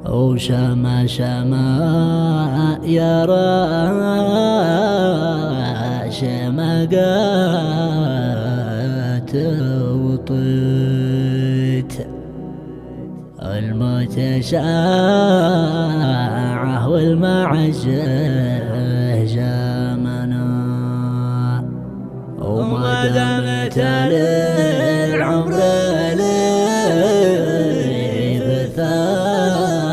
وشما شما يا راش مقات وطيت الموت شاعه والمعزه جامنا وما دامت للعمر لي بثار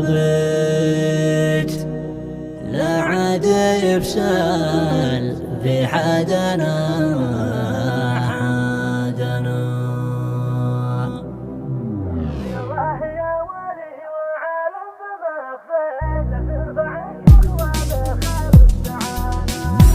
بيت لا عاد يفشل في حدنا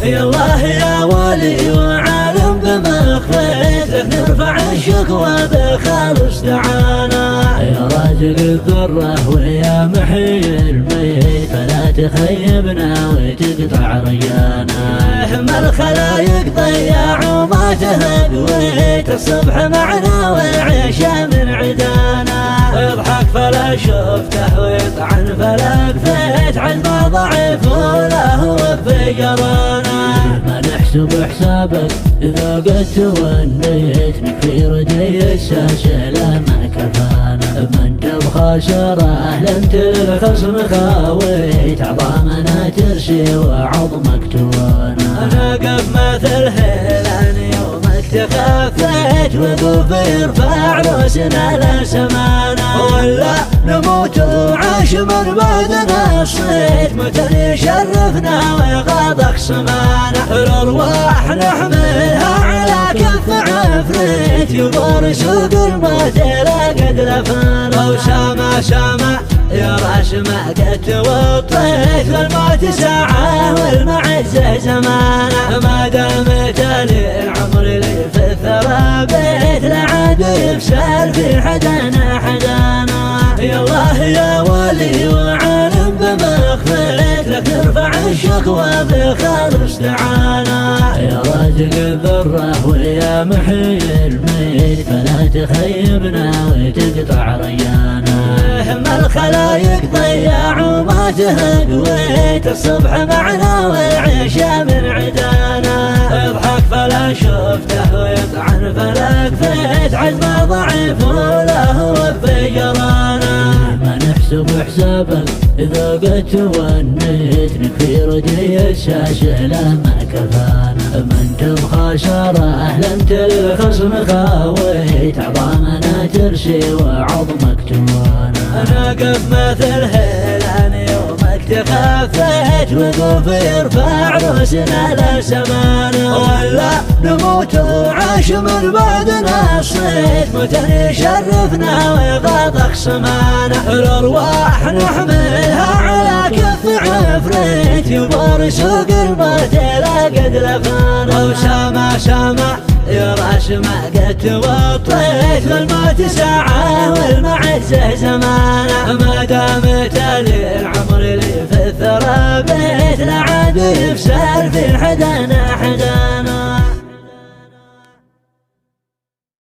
يا الله يا ولي وعالم بما خفيت نرفع الشكوى بخالص دعانا يا رازق الذرة ويا محيي الميت فلا تخيبنا وتقطع ريانا هم الخلايق ضياع وما تهدويت الصبح معنا والعشاء من عدانا يضحك فلا شفته ويطعن فلا كفيت عن ما ضعف ولا هو بقرانا ما نحسب حسابك إذا قد توليت في ردي الشاشة لما كفانا من تبخى شره لم تلخص مخاويت عظامنا ترشي وعظمك توانا أنا قف مثل هلان يومك تخفيت وقوف يرفع راسنا لسمانا ولا نموت وعاش من بعدنا الصيت متى يشرفنا ويغاض خصمانا الأرواح نحملها على كف عفريت يبور سوق الموت لا قد لفانا وشامة شامة يا راش ما قد توطيت للموت ساعة والمعزة زمانة ما دامت لي العمر لي في الثرى بيت لا عاد يفشل في حدنا حدانا يا الله يا ولي وعالم بما خفيت لك نرفع الشكوى بخالص دعانا يا رازق الذرة ويا محيي الميت فلا تخيبنا وتقطع ريانا هم الخلايق ضياع وما تهدويت الصبح معنا والعشاء من عدانا يضحك فلا شفته ويطعن فلا كفيت عزمه ضعيف ولا هو بقرانا ما نحسب حسابك إذا قد تونيت نكفي ردي الشاشة لما كفانا من تبخى شره لم تلخص مخاويت عظامنا ترشي وعظمك توانا أنا قف مثل هلان يومك تخفيت وقوف يرفع راسنا لسمانا ولا نموت وعاش من بعدنا الصيت متى يشرفنا ويغاض خصمانا الأرواح نحملها على كف عفريت يبور سوق الموت لا قد لفانا وشامة شامة يا راش ما قد توطيت للموت ساعة والمعزة زمانة ما دامت لي العمر لي في الثرى بيت لا عاد يفشل في حدنا حدانا